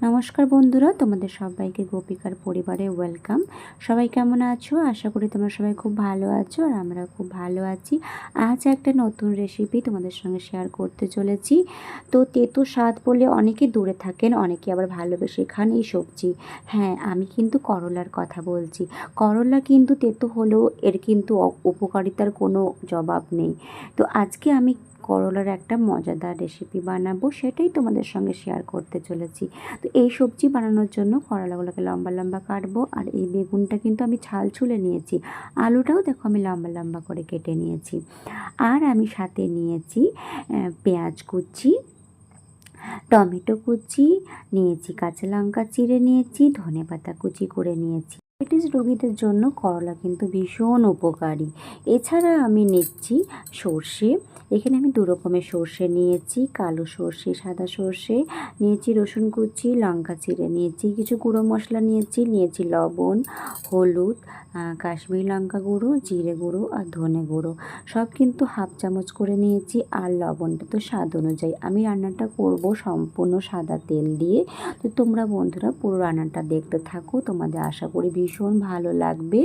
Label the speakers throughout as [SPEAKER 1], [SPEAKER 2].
[SPEAKER 1] নমস্কার বন্ধুরা, তোমাদের সবাইকে গোপিকার পরিবারে ওয়েলকাম। সবাই কেমন আছো? আশা করি তোমরা সবাই খুব ভালো আছো আর আমরা খুব ভালো আছি। আজ একটা নতুন রেসিপি তোমাদের সঙ্গে শেয়ার করতে চলেছি। তো তেতো স্বাদ বলে অনেকে দূরে থাকেন, অনেকে আবার ভালোবেসে খান এই সবজি। হ্যাঁ, আমি কিন্তু করলার কথা বলছি। করলা কিন্তু তেতো হলেও এর কিন্তু উপকারিতার কোনো জবাব নেই। তো আজকে আমি করলার একটা মজাদার রেসিপি বানাবো, সেটাই তোমাদের সঙ্গে শেয়ার করতে চলেছি। তো এই সবজি বানানোর জন্য করলাগুলোকে লম্বা লম্বা কাটবো, আর এই বেগুনটা কিন্তু আমি ছাল ছুলে নিয়েছি। আলুটাও দেখো আমি লম্বা লম্বা করে কেটে নিয়েছি। আর আমি সাথে নিয়েছি পেঁয়াজ কুচি, টমেটো কুচি নিয়েছি, কাঁচা লঙ্কা চিড়ে নিয়েছি, ধনেপাতা কুচি করে নিয়েছি। ডায়াবেটিস রোগীদের জন্য করলা কিন্তু ভীষণ উপকারী। এছাড়া আমি নিচ্ছি সর্ষে। এখানে আমি দু রকমের সর্ষে নিয়েছি, কালো সর্ষে, সাদা সর্ষে নিয়েছি, রসুন কুচি, লঙ্কা চিড়ে নিয়েছি, কিছু গুঁড়ো মশলা নিয়েছি লবণ, হলুদ, কাশ্মীরি লঙ্কা গুঁড়ো, জিরে গুঁড়ো আর ধনে গুঁড়ো। সব কিন্তু হাফ চামচ করে নিয়েছি। আর লবণটা তো স্বাদ অনুযায়ী। আমি রান্নাটা করব সম্পূর্ণ সাদা তেল দিয়ে। তো তোমরা বন্ধুরা পুরো রান্নাটা দেখতে থাকো, তোমাদের আশা করি ভীষণ ভালো লাগবে।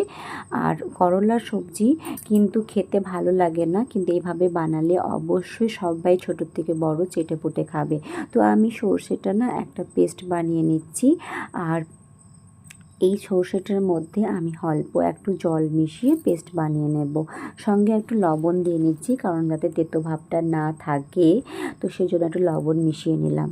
[SPEAKER 1] আর করলার সবজি কিন্তু খেতে ভালো লাগে না, কিন্তু এইভাবে বানালে অবশ্যই সবাই ছোটোর থেকে বড় চেটেপুটে খাবে। তো আমি সর্ষেটা না একটা পেস্ট বানিয়ে নিচ্ছি। আর এই সর্ষেটার মধ্যে আমি অল্প একটু জল মিশিয়ে পেস্ট বানিয়ে নেব। সঙ্গে একটু লবণ দিয়ে নিচ্ছি, কারণ যাতে তেতো ভাবটা না থাকে, তো সেই জন্য একটু লবণ মিশিয়ে নিলাম।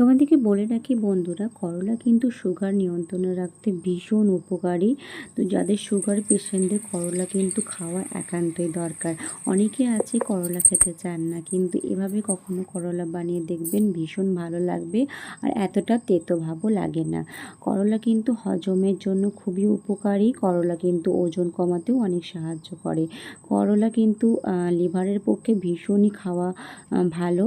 [SPEAKER 1] তোমাদেরকে বলে রাখি বন্ধুরা, করলা কিন্তু সুগার নিয়ন্ত্রণে রাখতে ভীষণ উপকারী। তো যাদের সুগার পেশেন্টদের করলা কিন্তু খাওয়া একান্তই দরকার। অনেকে আছে করলা খেতে চান না, কিন্তু এভাবে কখনো করলা বানিয়ে দেখবেন, ভীষণ ভালো লাগবে। আর এতটা তেতো ভাবও লাগে না। করলা কিন্তু হজমের জন্য খুবই উপকারী। করলা কিন্তু ওজন কমাতেও অনেক সাহায্য করে। করলা কিন্তু লিভারের পক্ষে ভীষণই খাওয়া ভালো।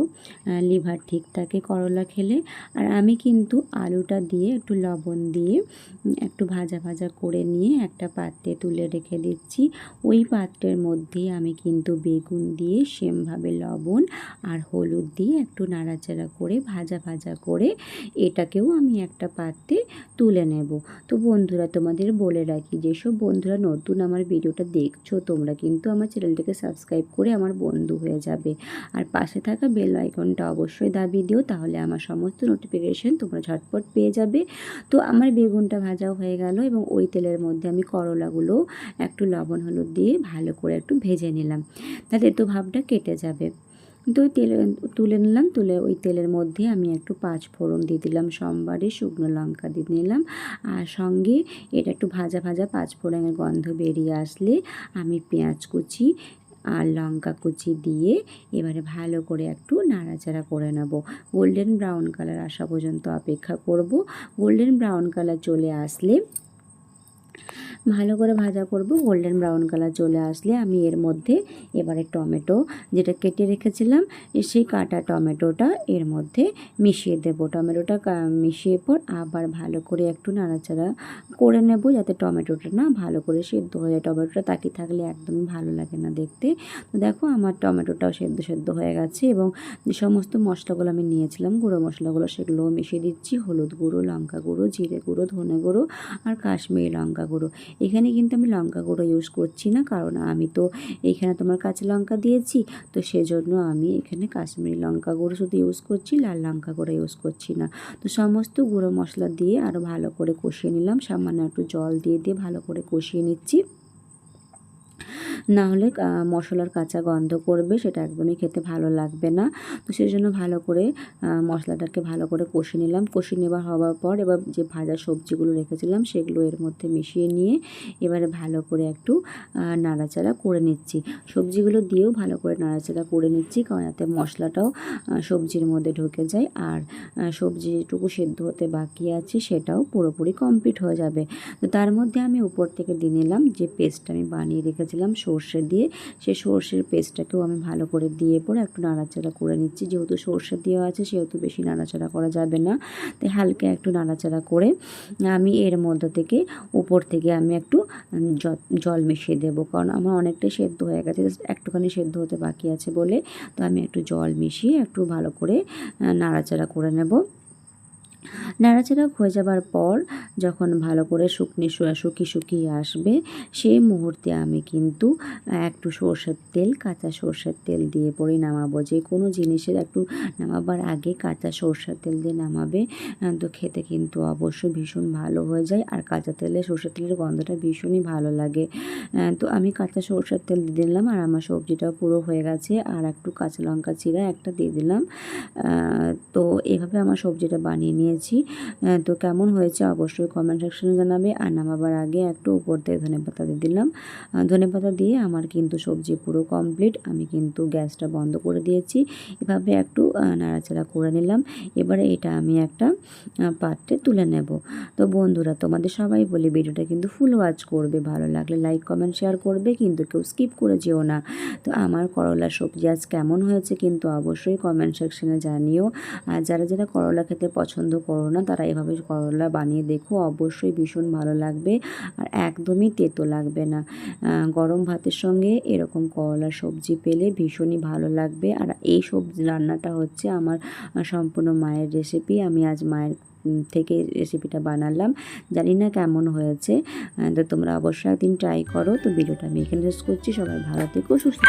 [SPEAKER 1] লিভার ঠিক থাকে করলা খেলে। আর আমি কিন্তু আলুটা দিয়ে একটু লবণ দিয়ে একটু ভাজা ভাজা করে নিয়ে একটা পাত্রে তুলে রেখে দিচ্ছি। ওই পাত্রের মধ্যে আমি কিন্তু বেগুন দিয়ে সেমভাবে লবণ আর হলুদ দিয়ে একটু নাড়াচাড়া করে ভাজা ভাজা করে এটাকেও আমি একটা পাত্রে তুলে নেব। তো বন্ধুরা, তোমাদের বলে রাখি, যেসব বন্ধুরা নতুন আমার ভিডিওটা দেখছো, তোমরা কিন্তু আমার চ্যানেলটাকে সাবস্ক্রাইব করে আমার বন্ধু হয়ে যাবে। আর পাশে থাকা বেল আইকনটা অবশ্যই দাবিয়ে দিও, তাহলে আমার সমস্ত নোটিফিকেশন তোমরা ঝটপট পেয়ে যাবে। তো আমার বেগুনটা ভাজাও হয়ে গেল, এবং ওই তেলের মধ্যে আমি করলাগুলো একটু লবণ হলুদ দিয়ে ভালো করে একটু ভেজে নিলাম, তাতে তো ভাবটা কেটে যাবে। তো তেলে তুলে নিলাম। তুলে ওই তেলের মধ্যে আমি একটু পাঁচ ফোড়ন দিয়ে দিলাম, সোমবারে শুকনো লঙ্কা দিয়ে নিলাম। আর সঙ্গে এটা একটু ভাজা ভাজা পাঁচ ফোড়নের গন্ধ বেরিয়ে আসলে আমি পেঁয়াজ কুচি আর লঙ্কা কুচি দিয়ে এবারে ভালো করে একটু নাড়াচাড়া করে নেব। গোল্ডেন ব্রাউন কালার আসা পর্যন্ত অপেক্ষা করব। গোল্ডেন ব্রাউন কালার চলে আসলে ভালো করে ভাজা করব। গোল্ডেন ব্রাউন কালার চলে আসলে আমি এর মধ্যে এবারে টমেটো যেটা কেটে রেখেছিলাম, সেই কাটা টমেটোটা এর মধ্যে মিশিয়ে দেব। টমেটোটা মিশিয়ে পর আবার ভালো করে একটু নাড়াচাড়া করে নেব, যাতে টমেটোটা না ভালো করে সেদ্ধ হয়ে যায়। টমেটোটা তাকিয়ে থাকলে একদমই ভালো লাগে না দেখতে। তো দেখো আমার টমেটোটাও সেদ্ধ হয়ে গেছে, এবং যে সমস্ত মশলাগুলো আমি নিয়েছিলাম, গুঁড়ো মশলাগুলো, সেগুলোও মিশিয়ে দিচ্ছি। হলুদ গুঁড়ো, লঙ্কা গুঁড়ো, জিরে গুঁড়ো, ধনে গুঁড়ো আর কাশ্মীরি লঙ্কা গুঁড়ো। এখানে কিন্তু আমি লঙ্কা গুঁড়ো ইউজ করছি না, কারণ আমি তো এখানে তোমার কাঁচা লঙ্কা দিয়েছি। তো সেজন্য আমি এখানে কাশ্মীরি লঙ্কা গুঁড়ো শুধু ইউজ করছি, লাল লঙ্কা গুঁড়ো ইউজ করছি না। তো সমস্ত গুঁড়ো মশলা দিয়ে আরও ভালো করে কষিয়ে নিলাম। সামান্য একটু জল দিয়ে ভালো করে কষিয়ে নিচ্ছি, না হলে মশলার কাঁচা গন্ধ করবে, সেটা একদমই খেতে ভালো লাগবে না। তো সেই জন্য ভালো করে মশলাটাকে ভালো করে কষিয়ে নিলাম। কষিয়ে নেওয়া হওয়ার পর এবার যে ভাজা সবজিগুলো রেখেছিলাম সেগুলো এর মধ্যে মিশিয়ে নিয়ে এবারে ভালো করে একটু নাড়াচাড়া করে নিচ্ছি। সবজিগুলো দিয়েও ভালো করে নাড়াচাড়া করে নিচ্ছি, কারণ যাতে মশলাটাও সবজির মধ্যে ঢুকে যায়, আর সবজি যেটুকু সেদ্ধ হতে বাকি আছে সেটাও পুরোপুরি কমপ্লিট হয়ে যাবে। তো তার মধ্যে আমি উপর থেকে দিয়ে নিলাম যে পেস্টটা আমি বানিয়ে রেখেছিলাম সর্ষে দিয়ে, সেই সর্ষের পেস্টটাকেও আমি ভালো করে দিয়ে পরে একটু নাড়াচাড়া করে নিচ্ছি। যেহেতু সর্ষে দেওয়া আছে সেহেতু বেশি নাড়াচাড়া করা যাবে না, তাই হালকা একটু নাড়াচাড়া করে আমি এর মধ্যে থেকে উপর থেকে আমি একটু জল মিশিয়ে দেবো, কারণ আমার অনেকটাই সেদ্ধ হয়ে গেছে, একটুখানি সেদ্ধ হতে বাকি আছে বলে। তো আমি একটু জল মিশিয়ে একটু ভালো করে নাড়াচাড়া করে নেব। নাড়াচাড়া হয়ে যাবার পর যখন ভালো করে শুকিয়ে আসবে, সেই মুহূর্তে আমি কিন্তু একটু সর্ষের তেল, কাঁচা সর্ষের তেল দিয়ে পরেই নামাবো। যে কোনো জিনিসের একটু নামাবার আগে কাঁচা সর্ষের তেল দিয়ে নামাবে, তো খেতে কিন্তু অবশ্যই ভীষণ ভালো হয়ে যায়। আর কাঁচা তেলে সর্ষের তেলের গন্ধটা ভীষণই ভালো লাগে। তো আমি কাঁচা সর্ষের তেল দিয়ে দিলাম, আর আমার সবজিটাও পুরো হয়ে গেছে। আর একটু কাঁচা লঙ্কা চিরা একটা দিয়ে দিলাম। তো এভাবে আমার সবজিটা বানিয়ে নিয়েছি। তো কেমন হয়েছে অবশ্যই কমেন্ট সেকশনে জানাবে। আর নামাবার আগে একটু উপর থেকে ধনেপাতা দিয়ে দিলাম। ধনেপাতা দিয়ে আমার কিন্তু সবজি পুরো কমপ্লিট। আমি কিন্তু গ্যাসটা বন্ধ করে দিয়েছি। এভাবে একটু নাড়াচাড়া করে নিলাম। এবারে এটা আমি একটা পাত্রে তুলে নেব। তো বন্ধুরা, তোমাদের সবাই বলি ভিডিওটা কিন্তু ফুল ওয়াচ করবে, ভালো লাগলে লাইক কমেন্ট শেয়ার করবে, কিন্তু কেউ স্কিপ করে যেও না। তো আমার করলা সবজি আজ কেমন হয়েছে কিন্তু অবশ্যই কমেন্ট সেকশনে জানিও। আর যারা যারা করলা খেতে পছন্দ করো না, তারা এভাবে করলা বানিয়ে দেখো, অবশ্যই ভীষণ ভালো লাগবে আর একদমই তেতো লাগবে না। গরম ভাতের সঙ্গে এরকম করলার সবজি পেলে ভীষণই ভালো লাগবে। আর এই সবজি রান্নাটা হচ্ছে আমার সম্পূর্ণ মায়ের রেসিপি। আমি আজ মায়ের থেকে রেসিপিটা বানালাম, জানি না কেমন হয়েছে। তো তোমরা অবশ্যই একদিন ট্রাই করো। তো ভিডিওটা আমি এখানে শেষ করছি। সবাই ভালো থেকো, সুস্থ